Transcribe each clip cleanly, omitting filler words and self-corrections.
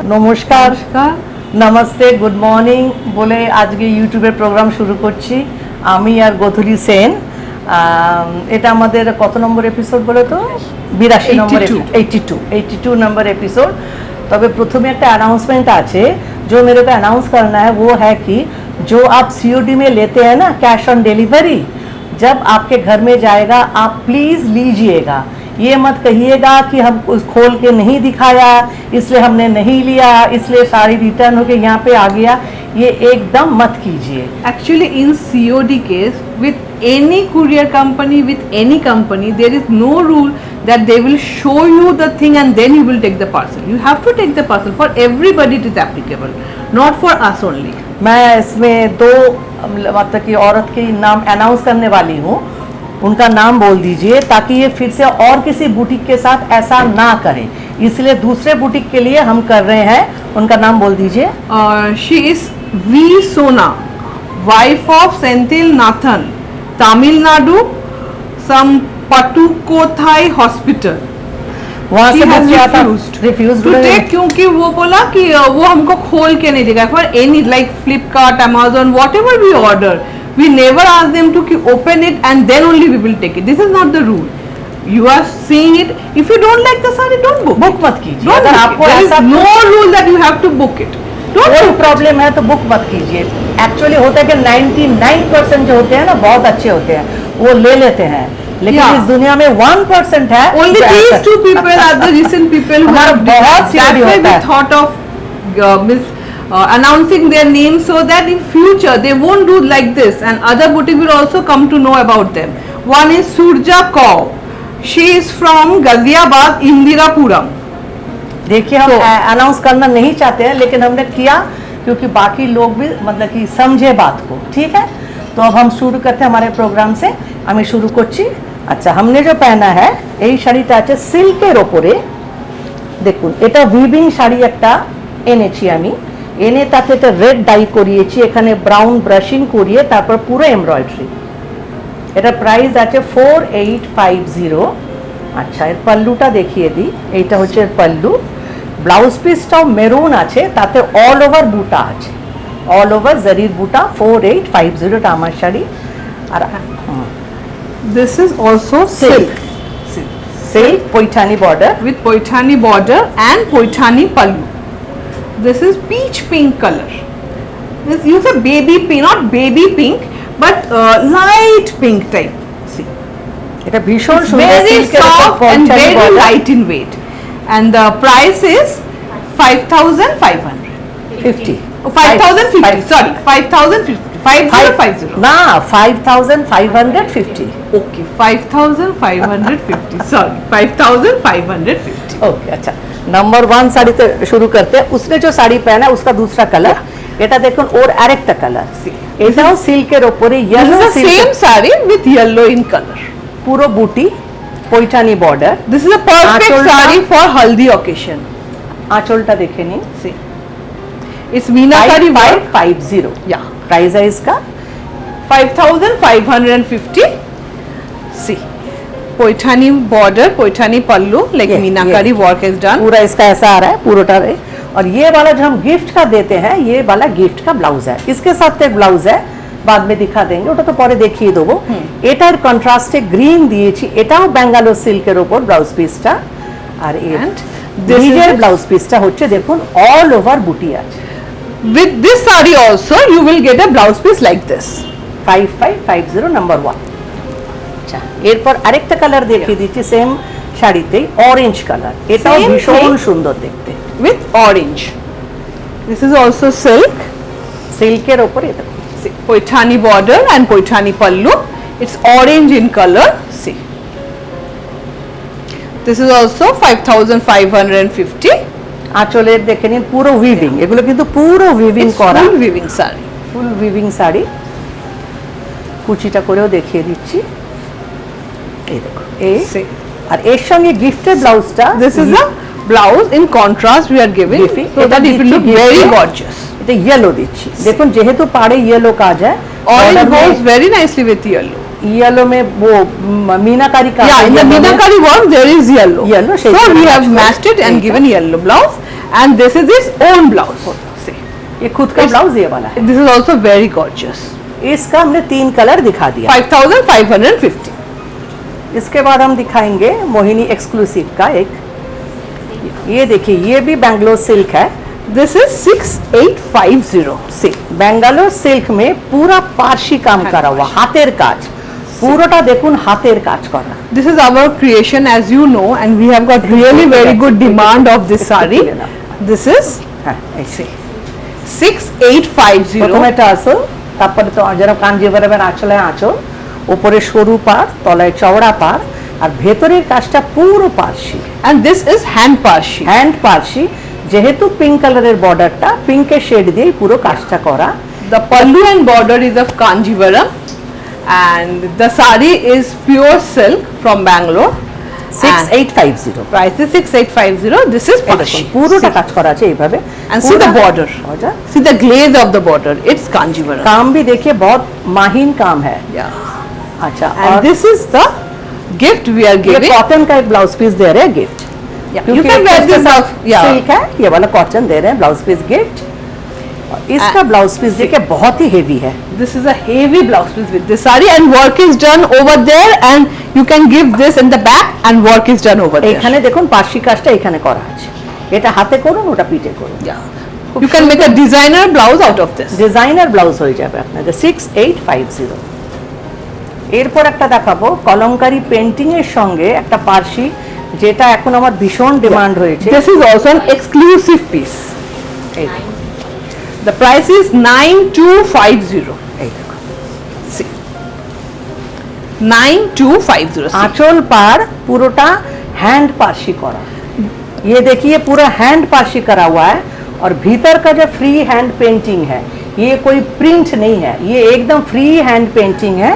নমস্কার, namaste, good morning বলে আজকে ইউটিউবের প্রোগ্রাম শুরু করছি আমি আর গধুলি সেন। এটা আমাদের কত নম্বর এপিসোড বলো তো? 82 নম্বর, 82 नंबर एपिसोड। तब प्रथम एक अनाउंसमेंट आछे जो मेरे को अनाउंस करना है, वो है कि जो आप सीओडी में लेते हैं ना, कैश ऑन डिलीवरी, जब आपके घर में जाएगा आप प्लीज़ लीजिएगा। ये मत कहिएगा कि हम उस खोल के नहीं दिखाया इसलिए हमने नहीं लिया, इसलिए साड़ी रिटर्न होके यहाँ पे आ गया, ये एकदम मत कीजिए। Actually, in COD case, with any courier company, with any company, there is no rule that they will show you the thing and then you will take the parcel. You have to take the parcel. For everybody it is applicable, not for us only. मैं इसमें दो मतलब कि औरत के नाम announce करने वाली हूँ, उनका नाम बोल दीजिए ताकि ये फिर से और किसी बुटीक के साथ ऐसा ना करें, इसलिए दूसरे बुटीक के लिए हम कर रहे हैं। उनका नाम बोल दीजिए। She is V. Sona, wife of Senthil Nathan, Tamil Nadu, some Patukothai hospital. वहाँ से बस क्या था, रिफ्यूज to take, क्योंकि वो बोला कि वो हमको खोल के नहीं देगा। For any like Flipkart, Amazon, whatever we order, we never ask them to open it and then only we will take it. This is not the rule. You are seeing it. If you don't like the saree, don't book. Book मत कीजिए। Don't अगर book आपको it. There ऐसा is no rule that you have to book it. Don't कोई book it. Problem है तो book मत कीजिए। एक्चुअली होता है कि 99% जो होते हैं ना बहुत अच्छे होते हैं, वो ले लेते हैं, लेकिन Yeah. इस दुनिया में 1% है। Only जो these ऐसा- two people are the recent people who हमारा have बहुत That's COD why होता we है। thought of announcing their names so that in future they won't do like this and other boutique will also come to know about them. One is Surja Kaur. She is from Ghaziabad, Indirapuram. देखिए हम So- announce करना नहीं चाहते हैं, लेकिन हमने किया क्योंकि बाकी लोग भी मतलब कि समझे बात को। ठीक है, तो अब हम शुरू करते हैं हमारे प्रोग्राम से। আমি শুরু করছি। আচ্ছা, हमने जो पहना है এই শাড়িটা আছে সিল্কের ওপরে। দেখুন, এটা উইভিং শাড়ি একটা এনেছি আমি, এনে তাতে একটা রেড ডাই করিয়েছি, এখানে ব্রাউন ব্রাশিং করিয়ে তারপর পুরো এমব্রয়ডারি। এটা প্রাইস আছে 4850। আচ্ছা, এর পাল্লুটা দেখিয়ে দিই। এইটা হচ্ছে এর পাল্লু। ব্লাউজ পিসটাও মেরুন আছে, তাতে অল ওভার বুটা আছে, অল ওভার জরির বুটা। 4850 টা আমার শাড়ি। আর This is also silk. Silk Paithani border. With Poithani border and Poithani pallu. This is peach pink color. This use a baby pink, not baby pink, but light pink type. See, এটা ভীষণ সুন্দর, very সিল্কের উপর soft and Paithani very border। light in weight. And the price is 5,500. 50 5,050. Sorry, 5,050. 5050. না, 5550। Okay, 5,550. Sorry, 5,550. Okay, अच्छा, number 1 sari से शुरू करते हैं। उसने जो साड़ी पहना है उसका दूसरा कलर, এটা দেখুন ওর আরেকটা কালার। এটাও সিল্কের উপরে This yellow is the silk, same saree with yellow in color. পুরো বুটি Paithani border. This is a perfect Ancholta- saree for haldi occasion. आंचलটা দেখে নিন। See, it's meenakari work. 5550। Yeah, price है इसका 5,550. See, Poithani border, Poithani pallu, like Yes, meenakari yes. work is done. पूरा इसका ऐसा आ रहा है पूरोटा है। और ये वाला जो हम गिफ्ट का देते हैं, ये वाला गिफ्ट का ब्लाउज है। इसके साथ एक ब्लाउज है, बाद में दिखा देंगे, ওটা তো পরে দেখিয়ে দেবো। এটার কন্ট্রাস্টে গ্রিন দিয়েছি, এটাও ব্যাঙ্গালোর সিল্কের উপর ব্লাউজ পিসটা। আর And this is নিজের it. ব্লাউজ পিসটা হচ্ছে দেখুন অল ওভার বুটি আছে। With this saree also, you will get a blouse piece like this. 5550 number 1। আচ্ছা, এরপর আরেকটা কালার দেখিয়ে দিচ্ছি সেম শাড়িতেই, অরেঞ্জ কালার। এটাও Same ভীষণ thing. সুন্দর দেখতে, With orange. This is also silk. সিল্কের ওপরে। এটা See, Poithani border and Poithani pallu. It's orange in color. See. This is also 5,550. আঁচলের দেখে নিন পুরো উইভিং, এগুলো কিন্তু পুরো উইভিং It's করা, full weaving saree. ফুল উইভিং শাড়ি। কুচিটা করেও দেখিয়ে দিচ্ছি, এই দেখো এই। See. আর এর সঙ্গে গিফটের ব্লাউজটা, This is a blouse in contrast we are giving Gifting. so that it will look Gifting. very gorgeous. এটা ইয়েলো দিচ্ছি। দেখুন যেহেতু পাড়ে ইয়েলো কাজ হয়, Orange border में goes very nicely with yellow. Yellow में वो मीनाकारी का Yeah, in the Meenakari work there is yellow. Yellow, So shade we match have कर- matched it and ठीक given yellow blouse, and this is its own blouse. See, ये खुद का It's- blouse ये वाला है। this is also very gorgeous. इसका हमने 3 कलर दिखा दिया। 5,550. इसके बाद हम दिखाएंगे मोहिनी एक्सक्लूसिव का एक, ये देखिए ये भी बैंगलोर सिल्क है। This is 6,850. See, Bangalore silk মে পুরা পার্সি কাম করা हुआ হাতের কাজ, পুরোটা দেখুন হাতের কাজ করা। this is our creation, as you know, and we have got really very good demand of this saree. This is হ্যাঁ এই সেই 6,850. প্রথমে এটা আসল, তারপরে তো যেরকম কাঞ্জিভারমের আঁচলে আঁচল, উপরে সরু পাড়, তলায় চওড়া পাড়, আর ভেতরের কাজটা পুরো Parsi, And this is hand parshi. Hand Parsi. যেহেতু পিঙ্ক কালারের বর্ডারটা পিঙ্কের শেড দিয়েই পুরো কাজটা করা। The pallu and border is of Kanjivaram, and the saree is pure silk from Bangalore. 6850 Price is 6,850. This is parshi. পুরোটা কাজ করা আছে এইভাবে। And see the border. border See the glaze of the border. It's Kanjivaram. काम भी देखिए बहुत माहिन काम है। Yeah. अच्छा And और this is the gift we are ये giving. कॉटन का एक ब्लाउज पीस दे रहे हैं gift. Yeah. You can wear this out. Yeah. Silk है, ये वाला कॉटन दे रहे हैं ब्लाउज पीस गिफ्ट। और इसका ब्लाउज पीस देखिए बहुत ही हेवी है। This is a heavy blouse piece with this saree, and work is done over there, and you can give this in the back, and work is done over there. এখানে দেখুন পার্সি কাজটা এখানে করা আছে, এটা হাতে করুন ওটা পিঠে করুন। Yeah. You can make a designer blouse out of this. Designer blouse হয়ে যাবে আপনাদের 6850। এরপর একটা দেখাবো কলমকারি পেন্টিং এর সঙ্গে একটা পার্সি, যেটা এখন আমার ভীষণ ডিমান্ড হয়েছে। This is also an exclusive piece. এই The price is 9,250. এই দেখুন See, 9,250. See. आंचल पार पूरोटा हैंड पार्सी करा, ये देखिए पूरा हैंड पार्सी करा हुआ है, और भीतर का जो फ्री हैंड पेंटिंग है ये कोई प्रिंट नहीं है, ये एकदम फ्री हैंड पेंटिंग है,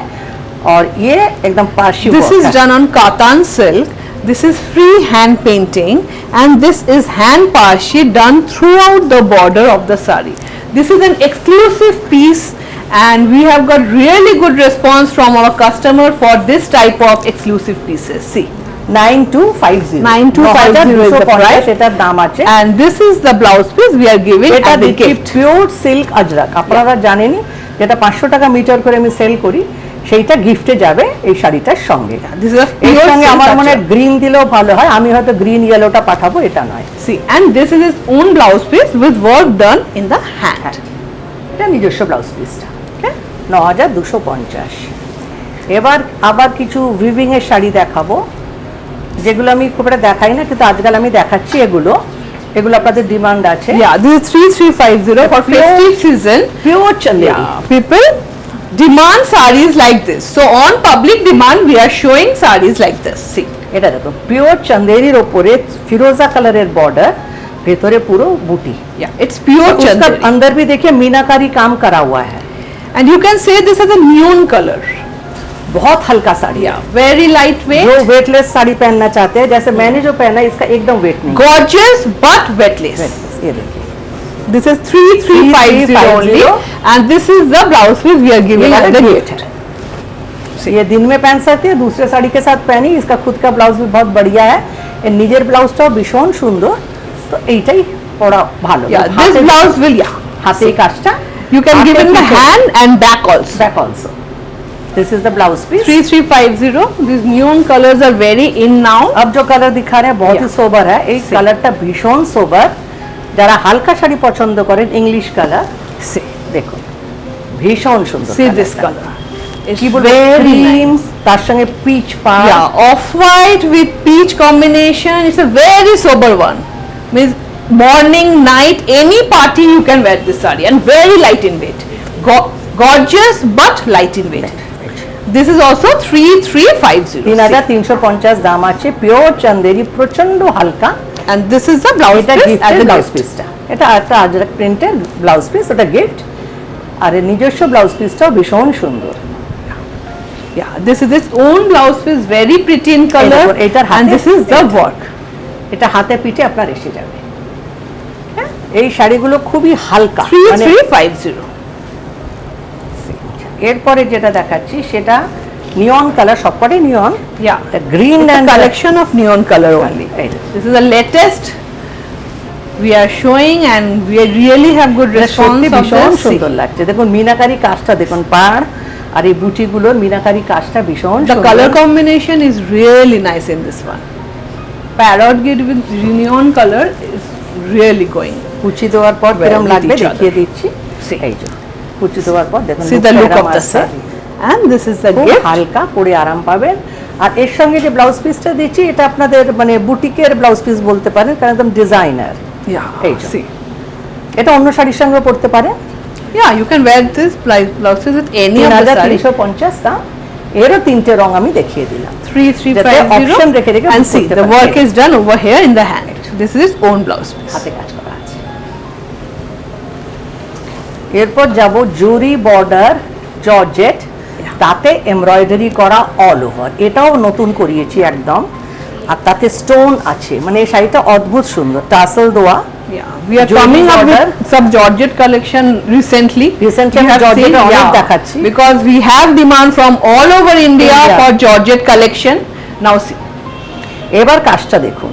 और ये एकदम पार्सी This work is है। done on Katan silk. This is free hand painting, and this is hand parshi done throughout the border of the saree. This is an exclusive piece, and we have got really good response from our customer for this type of exclusive pieces. See, 9250 9250 is the price. এটার দাম আছে। and this is the blouse piece we are giving এটা as a দেখি gift. Pure silk Ajrak, আপনারা জানেনই যেটা 500 টাকা metre করে আমি সেল করি, সেইটা গিফটে যাবে এই শাড়িটার সঙ্গে। This is a এর pure সঙ্গে silk আমার মনে ajrak. গ্রিন দিলেও ভালো হয়, আমি হয়তো গ্রিন ইয়েলোটা পাঠাবো, এটা নয়। See, and this is its own blouse piece with work done in the hand. এটা নিজস্ব ব্লাউজ পিসটা 9250। এবার আবার কিছু উইভিং এর শাড়ি দেখাবো, যেগুলো আমি খুব একটা দেখাই না, কিন্তু আজকাল আমি দেখাচ্ছি এগুলো আপনাদের ডিমান্ড আছে। Yeah, this is 3,350 for Pure- festive season. Pure Chanderi. Yeah, people demand sarees like this. So on public demand, we are showing sarees like this. See, এটা দেখো পিওর চন্দেরির ওপরে ফিরোজা কালারের বর্ডার, ভেতরে পুরো বুটি, yeah, it's pure उसका chanderi. अंदर भी देखिए मीनाकारी काम करा हुआ है। And you can say this as a neon color. बहुत हल्का साड़ी है। Yeah, very lightweight, जो वेटलेस साड़ी पहनना चाहते हैं, जैसे मैंने जो पहना है इसका एकदम वेट नहीं है। gorgeous but weightless. ये देखिए This is 3,350 only, 3,350 and this is the blouse piece we are ये giving as वाला the gift gift. है। ये दिन में पहन सकते हैं, दूसरे साड़ी के साथ पहनी, इसका खुद का ब्लाउज भी बहुत बढ़िया है, এর নিজের ব্লাউজটাও ভীষণ সুন্দর, তো এইটাই পরা ভালো। Yeah, this blouse will, yeah, হাতে কাজটা you can give in the hand and back also. back also. This is the blouse piece। 3,350. These neon colors are very in now. अब जो कलर दिखा रहे हैं बहुत ही Yeah. সোবার है, এই See. কালারটা ভীষণ সোবার, যারা হালকা শাড়ি পছন্দ করেন ইংলিশ কালার, See, দেখুন ভীষণ সুন্দর। see this colourটা। color. It's কি বলবো very ক্রিম, nice. তার সঙ্গে পিচ পাড়। Yeah, off-white with peach combination. It's a very sober one. Means morning, night, any party you can wear this saree, and very light in weight. Gorgeous but light in weight. This is also 3,350. 3350 দাম আছে, pure Chanderi, প্রচন্ড হালকা। And this is the blouse এটা piece as গিফটের a blouse gift. পিসটা, এটা একটা আজরাক প্রিন্টের ব্লাউজ পিস, ওটা গিফট। আর এর নিজস্ব ব্লাউজ পিসটাও ভীষণ সুন্দর। Yeah, this is its own blouse piece, very pretty in color, দেখুন, এটার and হাতে this is the এটা। work. এটা হাতে পিঠে আপনার এসে যাবে। হ্যাঁ, এই শাড়িগুলো খুবই হালকা, মানে 3,350. এরপরে যেটা দেখাচ্ছি সেটা নিয়ন কালার, সবকটাই neon. Yeah, green it's a and collection of neon color only. This is the latest we are showing, and we really have good response সত্যি of ভীষণ this. See, সুন্দর লাগছে। দেখুন মিনাকারি কাজটা দেখুন, পাড় আর এই বুটিগুলোর মিনাকারি কাজটা ভীষণ the সুন্দর। color combination is really nice in this one. Parrot grid with neon color is really going. কুচি দেওয়ার পর Well, কিরম with লাগবে each দেখিয়ে other. দিচ্ছি। See. এই যে কুচি দেওয়ার পর দেখুন See the look এরম of the আসছে। saree. And this is the খুব gift. হালকা, পরে আরাম পাবেন। আর এর সঙ্গে যে ব্লাউজ পিসটা দিচ্ছি এটা আপনাদের মানে বুটিকের ব্লাউজ পিস বলতে পারেন, কারণ একদম ডিজাইনার। Yeah, এই যে। see. এটা অন্য শাড়ির সঙ্গে পড়তে পারেন। Yeah, you can wear this blouses with any of the saree. ৩,৩৫০ দাম। এরও তিনটে রং আমি দেখিয়ে দিলাম। 3350, option রেখে রেখে and book see করতে the পারেন। work is done over here in the hand. This is its own blouse piece. হাতে কাজ করা আছে। এরপর যাব জরি বর্ডার জর্জেট, তাতে এমব্রয়ডারি করা অল ওভার। এটাও নতুন করিয়েছি একদম, আর তাতে স্টোন আছে, মানে এই শাড়িটা অদ্ভুত সুন্দর, টাসেল দেওয়া। Yeah, we are Jewelry coming up border. with some Georgette collection recently. Recently You আমি have Georgette seen, অনেক দেখাচ্ছি। because we have demand from all over India India. for Georgette collection. Now see, এবার কাজটা দেখুন,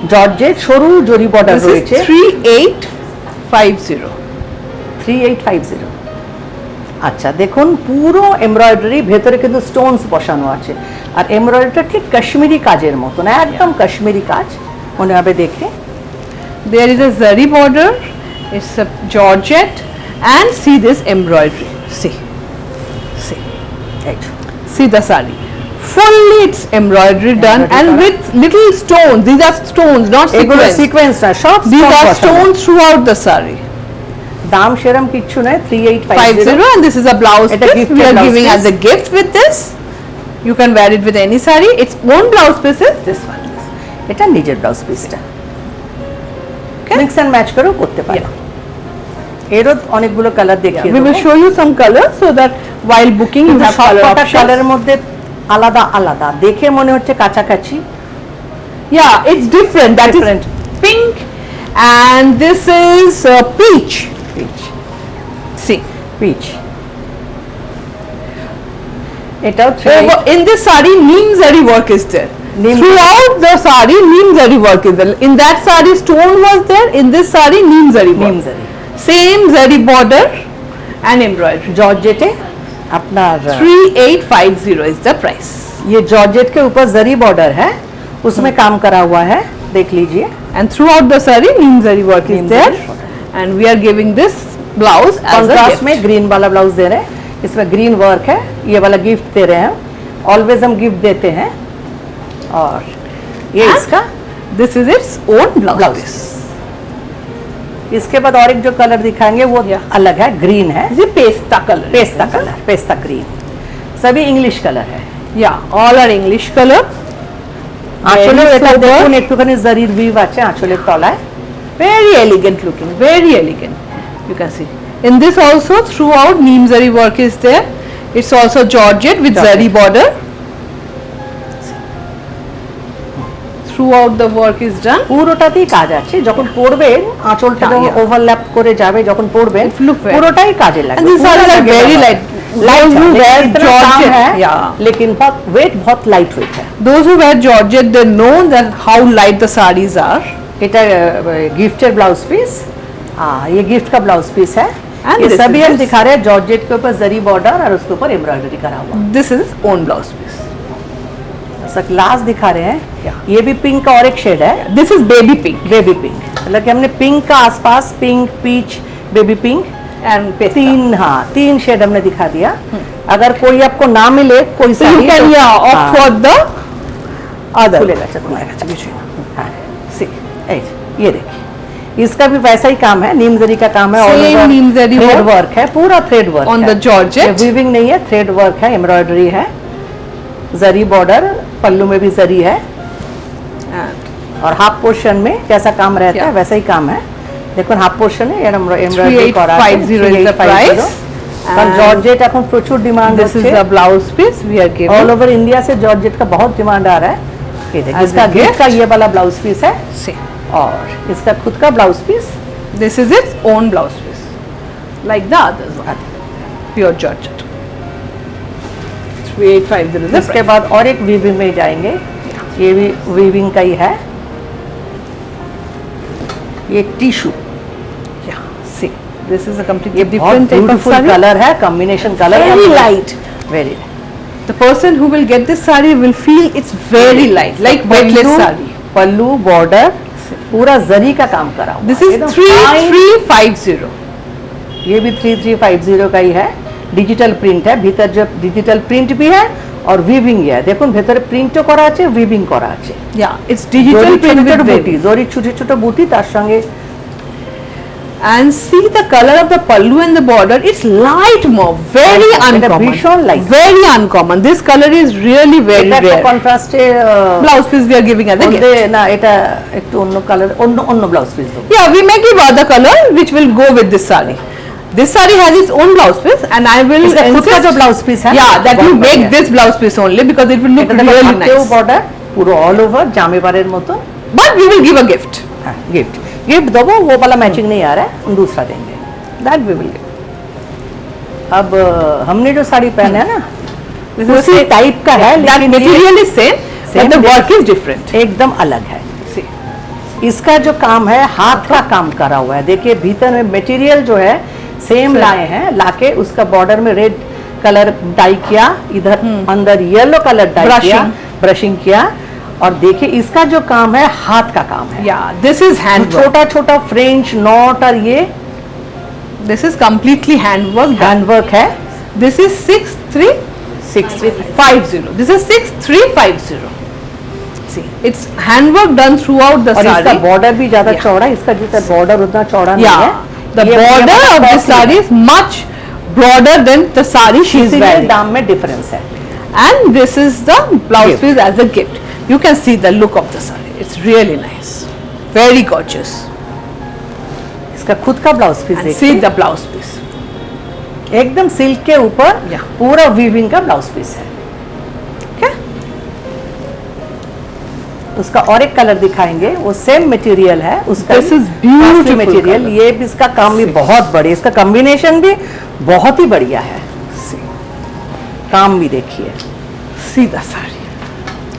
georgette সরু জরি border this রয়েছে। is 3850. 3850। আচ্ছা দেখুন পুরো এমব্রয়ডারি, ভেতরে কিন্তু স্টোনস বসানো আছে, আর এমব্রয়ডারিটা ঠিক কাশ্মীরি কাজের মতন, একদম কাশ্মীরি কাজ মনে হবে দেখে। There is a zari border. It's a Georgette, and see this embroidery. See, এই যে। see the saree. Fully it's embroidery done, Embroidery and করা। with little stones. These are stones, not এগুলো sequins. সিকোয়েন্স না, সব These stone are বসানো। stones throughout the saree. দাম সেরম কিচ্ছু নয়, 3850। 50, and this is a blouse It's a piece gifted we are blouse giving as piece. a gift with this. You can wear it with any saree. Its own blouse piece is this one. এটা নিজের blouse পিসটা, Okay. Mix and match করেও করতে পারে। এরও অনেকগুলো colour দেখিয়ে We will দেবো। show you some colors so that while booking you have color সবকটা options. কালারের মধ্যে আলাদা আলাদা, দেখে মনে হচ্ছে কাছাকাছি। Yeah, it's different. That Different. is pink, and this is peach. Peach See, peach এটাও in this saree, neem zari work is there. Neem- Throughout the saree, neem zari work is there. In that saree, stone was there. In this saree, neem zari work. নিমজারি Same zari border and embroidery. Georgette अपना 3850 is the price. ये georgette के ऊपर जरी border है, उसमें काम करा हुआ है, देख लीजिए। And throughout the saree, neem zari work is Neem there. zari border. And we are giving this blouse as a contrast gift. में ग्रीन वाला ब्लाउज दे रहे हैं, इसमें ग्रीन वर्क है, ये वाला गिफ्ट दे रहे हैं। ऑलवेज हम गिफ्ट देते हैं। और ये And इसका This is its own blouse blouse. piece. इसके बाद और एक जो कलर दिखाएंगे वो अलग है, ग्रीन है, This is pesta color. Pista colour, pista green, सभी इंग्लिश कलर है। Yeah, all are English color. আঁচলে Very এটা sober. দেখুন একটুখানি জরির ভিভ আছে আঁচলের তলায়। Very elegant looking, very elegant. You can see. In this also throughout neem zari work is there. It's also Georgette with Georgette. zari border. Throughout the work is done. পুরোটাতেই কাজ আছে, যখন পরবেন আঁচলটা Yeah, যখন yeah. Overlap করে যাবে, যখন পরবেন It look very- পুরোটাই কাজে লাগবে। And these पूरा sarees are लगेगा very Baba. light. Light Those who है, wear लेकिन इतना काम Georgette, है, yeah. लेकिन बहुत वेट बहुत लाइट वेट है। Those who wear Georgette, they know that how light the sarees are. এটা गिफ्टेड ब्लाउज पीस, ये गिफ्ट का ब्लाउज पीस है। And ये this सभी is हम this. दिखा रहे हैं जॉर्जेट के ऊपर जरी बॉर्डर और उसके ऊपर एम्ब्रॉयडरी करा हुआ। This is own blouse piece. Glass दिखा रहे हैं, ये भी पिंक का और एक शेड है, This is baby pink baby pink, मतलब कि हमने पिंक का आसपास pink, peach, baby pink, and pesta. तीन शेड हमने दिखा दिया। अगर कोई आपको ना मिले कोई So you sari can opt for the other. खुलेगा, अच्छा तुम्हारे अच्छा हाँ see, ये देखिए इसका भी वैसा ही काम है, नीम जरी का काम है, Same neem zari thread work. Work है, पूरा थ्रेड वर्क On है। the Georgette. वीविंग नहीं है, थ्रेड वर्क है, एम्ब्रॉयडरी है, जरी बॉर्डर, पल्लू में भी जरी है, And और हाफ पोर्शन में जैसा काम रहता है Yeah. वैसा ही काम है। देखो हाफ पोर्शन है एम्ब्रॉयडरी करा है, 3850 is the price. और And जॉर्जेट এখন প্রচুর ডিমান্ড this is হচ্ছে, the blouse piece we are giving. All over India से जॉर्जेट का बहुत डिमांड आ रहा है। ये देखिए As इसका a गिफ्ट gift. का ये वाला ब्लाउज पीस है, See, और इसका खुद का blouse piece this is its own blouse piece, like the others one. Pure Georgette. It's 3850 is इसके बाद और एक वीविंग में जाएंगे, ये भी वीविंग का ही है, ये tissue, yeah, see, this is a completely ये बहुत different type of beautiful saree. Colour है, combination colour Very light. Very The person who will get this saree will feel it's very light, like weightless saree. Pallu border पूरा जरी का काम करा हुआ This है, is एकदम 3350. ये भी 3350 का ही है, डिजिटल प्रिंट है, भीतर जो डिजिटल प्रिंट भी है और वीविंग है, देखो भीतर प्रिंटও করা আছে, वीविंग করা আছে, Yeah, it's digital print with বুটি, weaving. জরি ছোট ছোট বুটি তার সঙ্গে, And see the color of the pallu and the border, it's light mauve, very এটা uncommon. ভীষণ light. Very uncommon. This color is really very এটা একটা rare. কন্ট্রাস্টে Blouse piece we are giving as a gift. না এটা একটু অন্য colour, অন্য blouse piece দেবো। Yeah, we may give other color which will go with this saree. This saree has its own blouse piece, and I will इसका खुद का insist, जो ब्लाउज पीस है, yeah, that you बहुत make बढ़िया। this blouse piece only because it will look এটা really হাতেও nice. Border পুরো অল ওভার জামেবারের মতো। But we will give a gift. हाँ, गिफ्ट देवो, वो वाला मैचिंग नहीं आ रहा है, दूसरा देंगे, That we will give. अब हमने जो साड़ी पहना है ना, This is उसी same. टाइप का है, That लेकिन ये material is same, but Same, the work लेकिन- is different. एकदम अलग है। See. इसका जो काम है हाथ का काम करा हुआ है, देखिए भीतर में मटेरियल जो है सेम Same. लाए हैं, लाके उसका बॉर्डर में रेड कलर डाई किया, इधर अंदर येलो कलर डाई किया, ब्रशिंग किया, और देखिए इसका जो काम है हाथ का काम है, Yeah, this is hand work. छोटा छोटा फ्रेंच नॉट और ये This is completely hand work. Hand work है। This is 6350. This is 6350. See, it's hand work done throughout the और इसका saree. बॉर्डर भी ज्यादा Yeah. चौड़ा है, इसका जितना बॉर्डर उतना चौड़ा नहीं Yeah, है। the ये border हमारा of this costly saree है, is much broader than the saree she is इसीलिए wearing. दाम में डिफरेंस है। And this is the blouse Gift. piece as a gift. You can see the look of the saree. It's really nice, very gorgeous. इसका खुद का blouse piece And see देखिए, the blouse piece. एकदम silk के ऊपर Yeah. पूरा weaving का blouse piece है। Okay? उसका और एक कलर दिखाएंगे, वो सेम मटेरियल है उसका, This is beautiful material, color. ये भी इसका काम भी बहुत बढ़िया, इसका कॉम्बिनेशन भी बहुत ही बढ़िया है, See, काम भी देखिए, see the saree.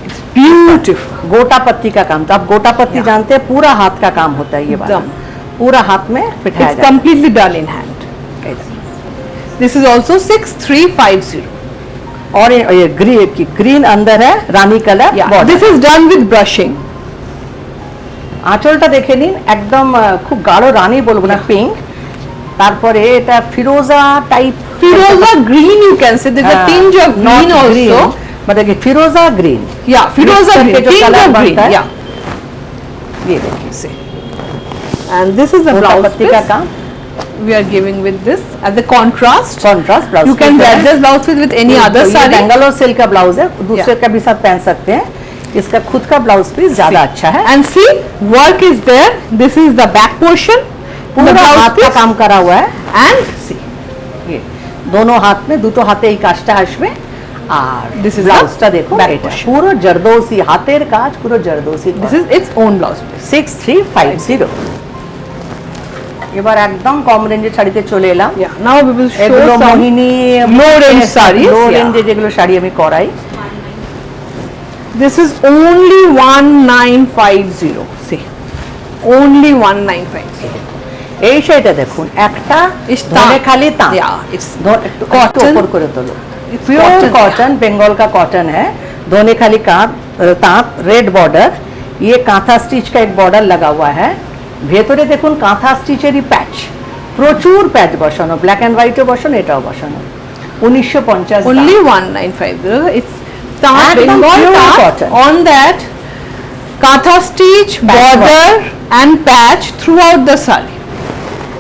It's beautiful. गोटा पत्ती का काम, तो आप गोटा पत्ती Yeah. जानते हैं, पूरा हाथ का काम होता है, ये वाला एकदम। पूरा हाथ में बिठाया It's जाता completely done in hand. है। This is also 6350. और ये ग्रीन अंदर है, रानी colour Yeah, border। this is done with brushing. আঁচলটা দেখে নিন, একদম খুব গাঢ় রানী বলবো না, পিঙ্ক, তারপরে এটা ফিরোজা type, Firoza green, you can say. There's a tinge of green also. मतलब कि फिरोजा ग्रीन, Yeah, Firoza करके green, जो tinge कलर of green. बनता है, Yeah. ये देखिए से And this is the गोटा blouse पत्ती का piece. काम, We are giving with this as a contrast. Contrast blouse. You can wear this blouse piece with any other saree. Bangalore silk का ब्लाउज है, दूसरे Yeah. का भी साथ पहन सकते हैं, इसका खुद का ब्लाउज पीस ज्यादा अच्छा है, And see, work is there. This is the back portion. The पूरा blouse हाथ का piece. काम करा हुआ है, And see, ये दोनों हाथ में দুটো হাতে এই কাজটা আসবে, আর This is ব্লাউজটা the দেখো, back এটা portion. পুরো জরদৌসি হাতের কাজ, পুরো zardozi. this is its own blouse piece. 6350। এবার একদম কম রেঞ্জের শাড়িতে চলে এলাম, Yeah. Now we will show এগুলো some মোহিনী low range sarees, লো yeah. রেঞ্জে যেগুলো শাড়ি আমি করাই, This is only 1950. See, only 1950. এই শাড়িটা দেখুন, একটা It's ধনে तांत. খালি তাঁত, Yeah, it's একটু cotton. ऊपर করে তোলো, It's pure cotton, cotton, Bengal का कॉटन है, धोने खाली तांत, रेड बॉर्डर, ये कांथा स्टिच का एक बॉर्डर लगा हुआ है, ভেতরে দেখুন কাঁথা স্টিচেরই প্যাচ, প্রচুর প্যাচ বসানো, ব্ল্যাক এন্ড হোয়াইটও বসানো, এটাও বসানো, 1950 only 1950. It's taant, একদম Bengal pure taant. cotton. On that, katha stitch, Patch border and patch throughout the saree.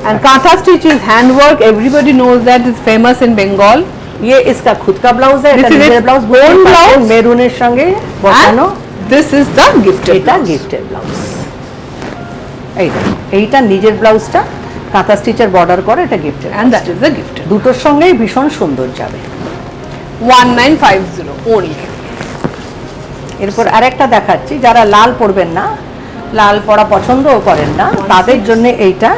And katha stitch is handwork. Everybody knows that it's famous in Bengal. ये इसका खुद का blouse है, This এটা is নিজের its blouse, own blouse. মেরুনের সঙ্গে বসানো, And this is the gifted এটা blouse. গিফটের ব্লাউজ, এইটা নিজের ব্লাউজটা কাঁথা স্টিচের বর্ডার করে, এটা গিফটের, And that is the gifted. দুটোর সঙ্গেই ভীষণ সুন্দর যাবে। 1950 only. এরপর আরেকটা দেখাচ্ছি, যারা লাল পরবেন না, লাল পরা পছন্দও করেন না, তাদের জন্য এইটা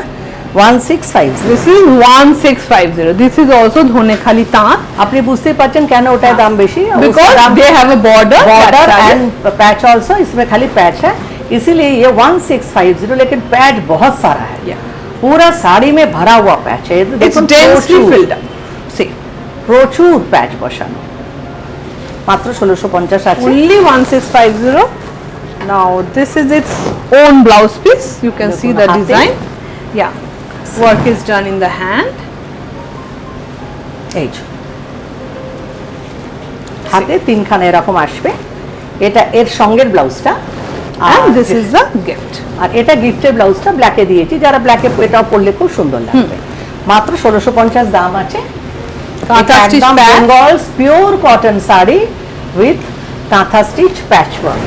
1650 This is 1650. This is also Dhonekhali Taan আপনি বুঝতেই পারছেন কেন ওটার দাম বেশি because they have a border. Border that's and patch also इसमें खाली पैच है इसीलिए ये 1650 लेकिन पैच बहुत सारा है Yeah. पूरा साड़ी में भरा हुआ पैच है It's densely filled up. See, প্রচুর প্যাচ বসানো মাত্র 1650 আছে only 1650. Now this is its own blouse piece. You can see the হাতে। design. Yeah, work is done in the hand. এই যে হাতে তিনখানা এরকম আসবে এটা এর সঙ্গের ব্লাউজটা And this is the gift. আর এটা গিফটের ব্লাউজটা ব্ল্যাকে দিয়েছি যারা ব্ল্যাকে এটাও পরলে খুব সুন্দর লাগবে মাত্র 1650 দাম আছে কাঁথা stitch patch. Bengal's pure cotton sari with কাঁথা স্টিচ প্যাচ ওয়ার্ক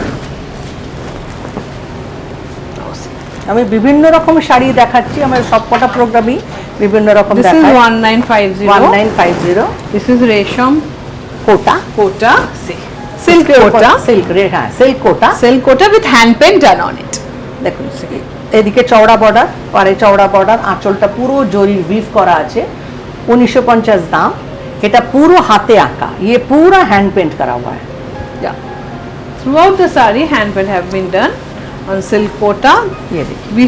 আমি বিভিন্ন রকম শাড়ি দেখাচ্ছি আমার সবকটা প্রোগ্রামই বিভিন্ন রকম This is দেখাই 1950. 1950 This is Resham Kota Kota. See, silk Kota. Silk রে হ্যাঁ silk Kota Silk Kota with hand paint done on it. দেখুন এদিকে চওড়া বর্ডার পারে চওড়া বর্ডার আঁচলটা পুরো জরির উইভ করা আছে 1950 দাম এটা পুরো হাতে আঁকা ये पूरा हैंड पेंट करा हुआ है Yeah. Throughout the sari, hand paint have been done on silk Kota. ये देखिए We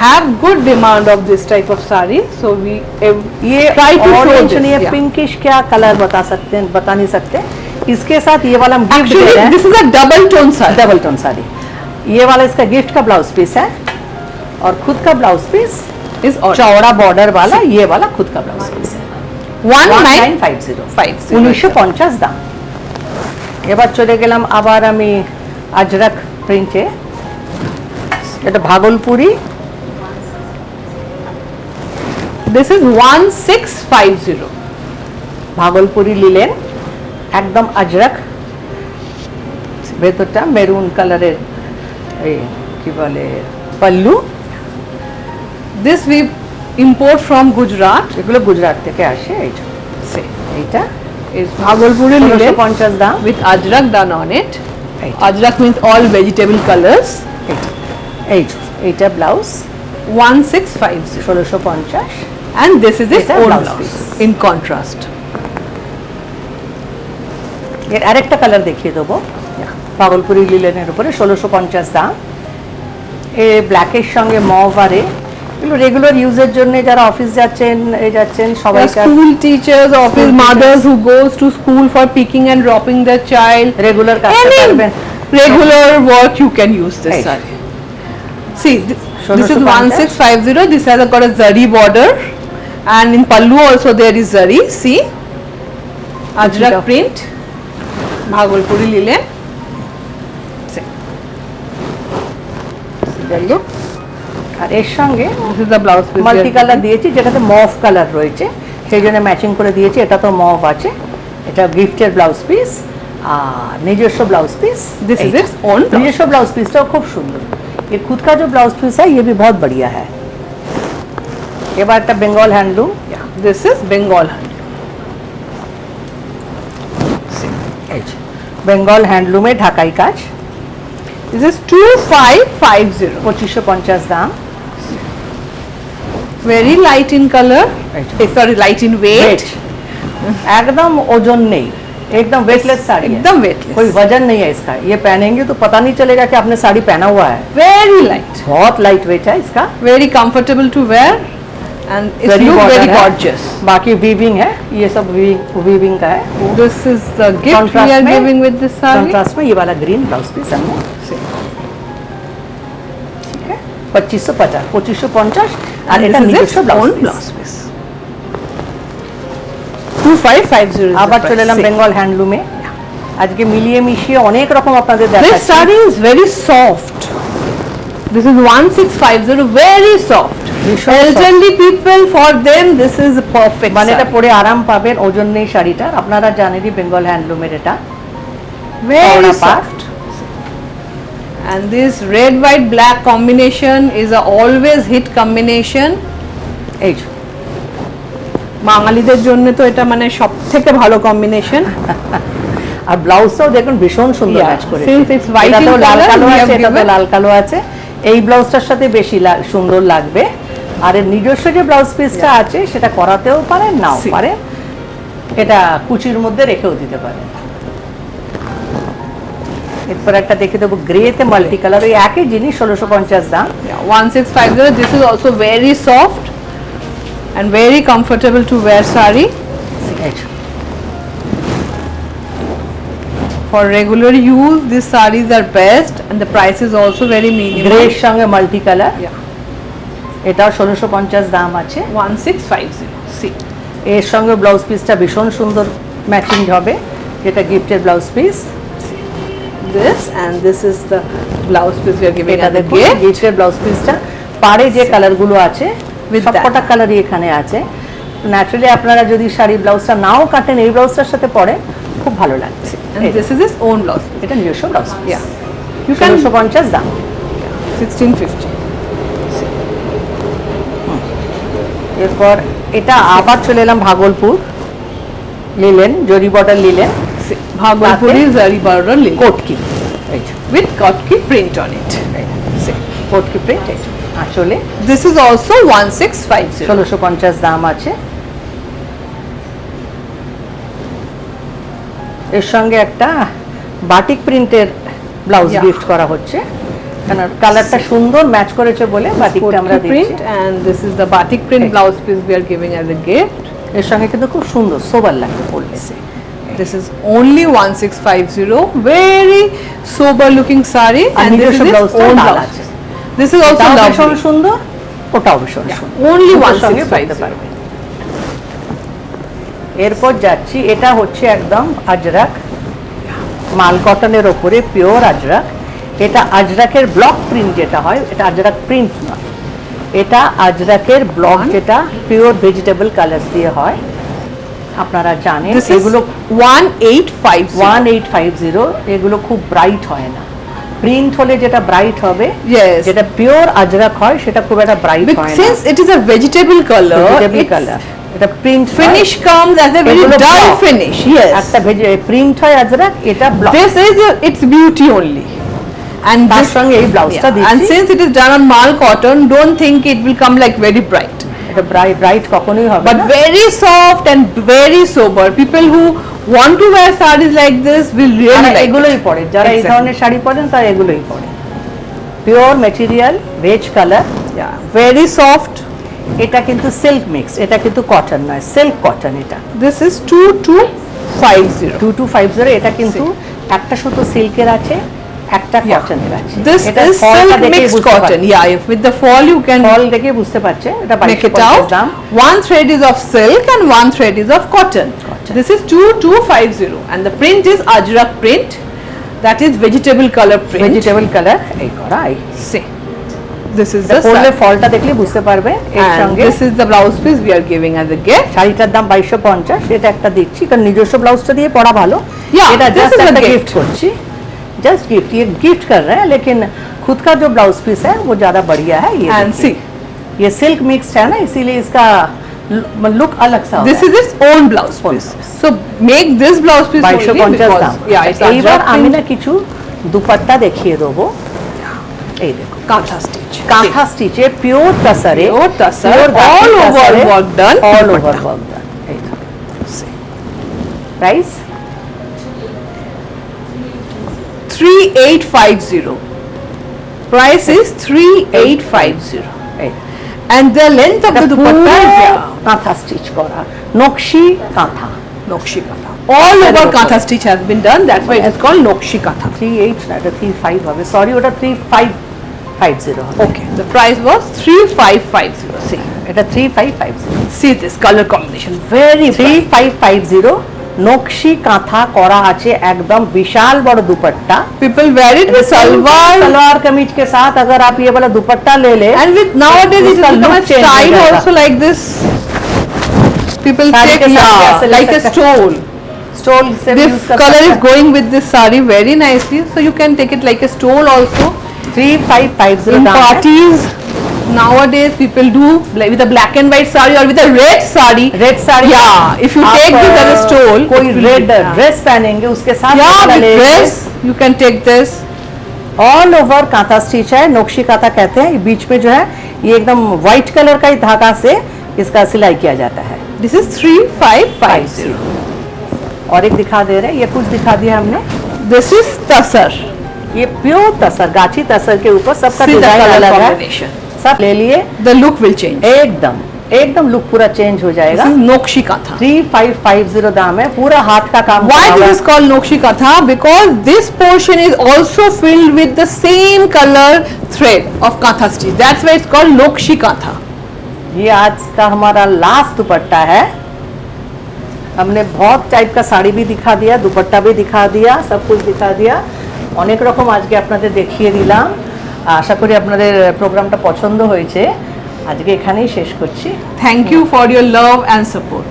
have good demand of this type of sari, so we ये try to show orange this. नहीं है Yeah. पिंकिश क्या colour बता सकते हैं बता नहीं सकते इसके साथ ये वाला हम गिफ्ट दे Actually, रहे this is a double tone sari. हैं डबल टोन साड़ी ये वाला इसका गिफ्ट का ब्लाउज पीस है और खुद का ब्लाउज पीस Is all चौड़ा बॉर्डर वाला ये वाला खुद का ब्लाउज पीस है 1950. 1950 দাম এবার চলে গেলাম আবার আমি আজরাক প্রিন্টে এটা Bhagalpuri This is 1650. Bhagalpuri linen একদম আজরাক ভেতরটা মেরুন কালারের এই কি বলে pallu This we import from Gujarat. এগুলো গুজরাট থেকে আসে এইটা See, এইটা is Bhagalpuri linen 1650 দাম with ajrak done on it. এইটা Ajrak means all vegetable colors. এইটা, এইটা এইটা blouse 1650. 1650 And this is its It's a own blouse blouse piece. in contrast. এর আরেকটা কালার দেখিয়ে দেবো ভাগলপুরি লিলেনের উপরে 1650 দাম এ ব্ল্যাকের সঙ্গে মভ আরে এগুলো রেগুলার ইউজের জন্য যারা অফিস যাচ্ছেন সবাই There are school teachers, office School mothers teachers. who goes to school for picking and dropping their child. Regular কাজ Any করবেন regular work you can use this Right. saree. See, this is 1650. 1650. This has got a zari border, and in pallu also there is zari. See, ajrak of- print, Bhagalpuri linen. See, দেখলো আর এর সঙ্গে this is the blouse piece. Multi colour দিয়েছি যেটাতে mauve colour রয়েছে সেই জন্য matching করে দিয়েছি এটা তো মভ আছে এটা গিফটের ব্লাউজ পিস আর নিজস্ব blouse piece This is its own blouse. নিজস্ব ব্লাউজ পিসটাও খুব সুন্দর ये खुद का जो ब्लाउज पीस है ये भी बहुत बढ़िया है এবার একটা Bengal handloom Yeah, this is Bengal hand. Bengal হ্যান্ডলুমে ঢাকাই কাজ This is 2550. 2550 দাম Very light in color. Right. Sorry, light in weight. एकदम ओजन नहीं एकदम वेटलेस साड़ी है एकदम weightless. कोई वजन नहीं है इसका ये पहनेंगे तो पता नहीं चलेगा कि आपने साड़ी पहना हुआ है Very light. बहुत लाइट वेट है इसका Very comfortable to wear, and it Zari looks border very है। gorgeous. बाकी वीविंग है ये सब वीविंग का है This is the gift Contrast we are में- giving with this saree. Contrast में ये वाला ग्रीन ब्लाउज पीस हमने ठीक है 2550 আর And এটা this is নিজস্ব its blouse own piece blouse piece. 2550 is আবার the চলে এলাম price. বেঙ্গল হ্যান্ডলুমে আজকে মিলিয়ে মিশিয়ে অনেক রকম আপনাদের This দেখাচ্ছি saree is very soft. This is 1650, very soft. ভীষণ Elderly people, for them this is a perfect মানে এটা saree. পরে আরাম পাবেন ওজন নেই শাড়িটার আপনারা জানেনই বেঙ্গল হ্যান্ডলুমের এটা Very চওড়া পাড়। soft. And this red, white, black combination is a always hit combination. এই যে, বাঙালিদের জন্য তো এটা মানে সব থেকে ভালো কম্বিনেশন। আর ব্লাউজটাও দেখুন ভীষণ সুন্দর Yeah, ম্যাচ করেছে since it's white in এটাতেও লাল color, কালো we have আছে এটাতেও given- লাল কালো আছে এই ব্লাউজটার সাথে বেশি সুন্দর লাগবে আর এর নিজস্ব যে ব্লাউজ পিসটা আছে সেটা করাতেও পারেন নাও See. পারেন, এটা কুচির মধ্যে রেখেও দিতে পারেন। এরপর একটা দেখে দেবো গ্রেতে মাল্টি কালার, ওই একই জিনিস 1650 দাম। Yeah, 1650. This is also very soft and very comfortable to wear sari. For regular use, these sarees are best and the price is also very minimal. গ্রের সঙ্গে মাল্টি কালার, Yeah, এটাও 1650 দাম আছে। 1650. See, এর সঙ্গে ব্লাউজ পিসটা ভীষণ সুন্দর matching হবে, যেটা গিফটের blouse piece. this and this is the blouse piece we are giving এটা as a দেখুন gift. গিফটের ব্লাউজ পিসটা, পাড়ে যে কালারগুলো আছে With সবকটা কালারই এখানে আছে। ন্যাচারালি আপনারা যদি শাড়ি ব্লাউজটা নাও কাটেন, এই ব্লাউজটার সাথে পরে খুব ভালো লাগছে। And this is its own blouse. এটা নিজস্ব ব্লাউজ, Yeah, you can 1650 দাম। 1650. এরপর এটা আবার চলে এলাম Bhagalpur linen, zari border linen, See, Bhagalpuri zari border linen kotki, এই যে with kotki print on it. See, kotki print আঁচলে, this is also 1650. 1650 দাম আছে। এর সঙ্গে একটা বাটিক প্রিন্টের ব্লাউজ Yeah. গিফট করা হচ্ছে, কারণ কালারটা সুন্দর ম্যাচ করেছে বলে বাটিকটা আমরা Kotki দিচ্ছি। print and this is the batik print Okay. blouse piece we are giving as a gift. এর সঙ্গে কিন্তু খুব সুন্দর সোবার লাগবে পরলে। This is only 1650. Very sober looking saree R and this is নিজস্ব its ব্লাউজটা own লাল blouse. আছে, This is also এটাও ভীষণ lovely. সুন্দর, ওটাও ভীষণ সুন্দর, Only দুটোর সঙ্গে পরতে 1650. পারবে। এরপর যাচ্ছি, এটা হচ্ছে একদম আজরাক মাল কটনের ওপরে পিওর আজরাক। এটা আজরাকের ব্লক প্রিন্ট যেটা হয়, এটা আজরাক প্রিন্ট নয়, এটা আজরাকের ব্লক যেটা পিওর ভেজিটেবল কালার দিয়ে হয়, আপনারা জানেন। This is এগুলো 1850. 1850, এগুলো খুব ব্রাইট হয় না। প্রিন্ট হলে যেটা ব্রাইট হবে, Yes. যেটা পিওর আজরাক হয় সেটা খুব একটা ব্রাইট হয় না। Since it is a vegetable color, vegetable its colour, এটা print finish comes as a very এগুলো dull block। finish. Yes. একটা প্রিন্ট হয় আজরাক, এটা block. This is its beauty only. And তার this, সঙ্গে এই ব্লাউজটা yeah. And দিচ্ছি, since it is done on mal cotton, don't think it will come like very bright. এটা ব্রাইট কখনোই হবে But না। very soft and very sober. People who want to wear sarees like this will really যারা like এগুলোই it. পরে, যারা এই Exactly. ধরনের শাড়ি পরেন তারা এগুলোই পরে। Pure material, veg colour, Yeah, very soft. এটা কিন্তু সিল্ক মিক্স, এটা কিন্তু কটন নয়, সিল্ক কটন। এটা This is 2250. 2250, এটা কিন্তু একটা সুতো সিল্কের আছে, একটা কটনের আছে। This এটা is ফলটা silk দেখেই mixed বুঝতে cotton. পারছেন। Yeah, if with the fall you can ফল দেখে বুঝতে পারছে এটা make it 2250 out. দাম। One thread is of silk and one thread is of cotton. Cotton. This is 2250 and the print is ajrak print. That is vegetable color print. Vegetable colour এই করা, এই See, this is এটা the পরলে sari. ফলটা দেখলে বুঝতে পারবে। এর And সঙ্গে this is the blouse piece we are giving as a gift. শাড়িটার দাম 2250, এটা একটা দিচ্ছি কারণ নিজস্ব ব্লাউজটা দিয়ে পরা ভালো। Yeah, এটা this জাস্ট is a একটা gift. गिफ्ट করছি, जस्ट गिफ्ट। ये गिफ्ट कर रहे हैं, लेकिन खुद का जो ब्लाउज पीस है वो ज्यादा बढ़िया है। ये And देखिए, see, ये सिल्क मिक्स है ना, इसीलिए इसका लुक अलग सा this is its own blouse piece. So make this blouse piece only 2250 because দাম। yeah, it's এইবার ajrak আমি print. না কিছু দুপাট্টা দেখিয়ে দেবো। এই দেখো, Kantha stitch. কাঁথা স্টিচে পিওর তাসারে, Pure tassar, all over work done, অল dupatta. Over work done. এই দেখো, প্রাইস 3850. Price is 3850. এই And the length of the dupatta is yeah, কাঁথা স্টিচ করা, নকশি কাঁথা। Nokshi Katha. All over Katha stitch has been done. That's why it is called Nokshi Katha. 38 না, এটা 35 হবে, সরি ওটা 3550 হবে। Okay. The price was 3550. See, এটা 3550, see this color combination. Very bright. 3550 নকশি কাঁথা করা আছে, একদম বিশাল বড় দুপট্টা। People wear it with salwar. Salwar kameez के साथ अगर आप ये वाला दुपट्टा ले ले, And with nowadays it उसका is become a look change हो style जाएगा। also like this. People sari take के साथ yeah, कैसे ले like a सकते हैं? stole. स्टोल से भी This use कर color सकते is हैं। going with this saree very nicely. So you can take it like a stole also. 3550 In दाम है। parties nowadays people do like with a black and white saree or with a red saree. Red sari, Yeah, if you आप, take this as a stole, कोई it will red be- yeah. Dress पहनेंगे उसके साथ Yeah, ये वाला with ले dress you can take this. All over kantha stitch है, नक्शी कांथा कहते हैं। ये बीच में जो है ये एकदम व्हाइट कलर का ही धागा से इसका सिलाई किया जाता है। This is 3550. और एक दिखा दे रहे हैं, ये कुछ दिखा दिया हमने, This is tasar. ये प्योर तसर, गाछी तसर के ऊपर सबका See the डिजाइन color अलग है, combination. सब ले लिए, The look will change. एकदम एकदम लुक पूरा चेंज हो जाएगा। This is Nokshi Katha. 3550 दाम है, पूरा हाथ का काम Why करा हुआ this is called Nokshi Katha? Because this portion is also filled with the same color thread of Katha stitch. That's why it's called Nokshi Katha. है। ये आज का हमारा लास्ट दुपट्टा है। हमने बहुत टाइप का साड़ी भी दिखा दिया, दुपट्टा भी दिखा दिया, सब कुछ दिखा दिया, অনেক রকম আজকে আপনাদের দেখিয়ে দিলাম। আশা করি আপনাদের প্রোগ্রামটা পছন্দ হয়েছে। আজকে এখানেই শেষ করছি। Thank you for your love and support.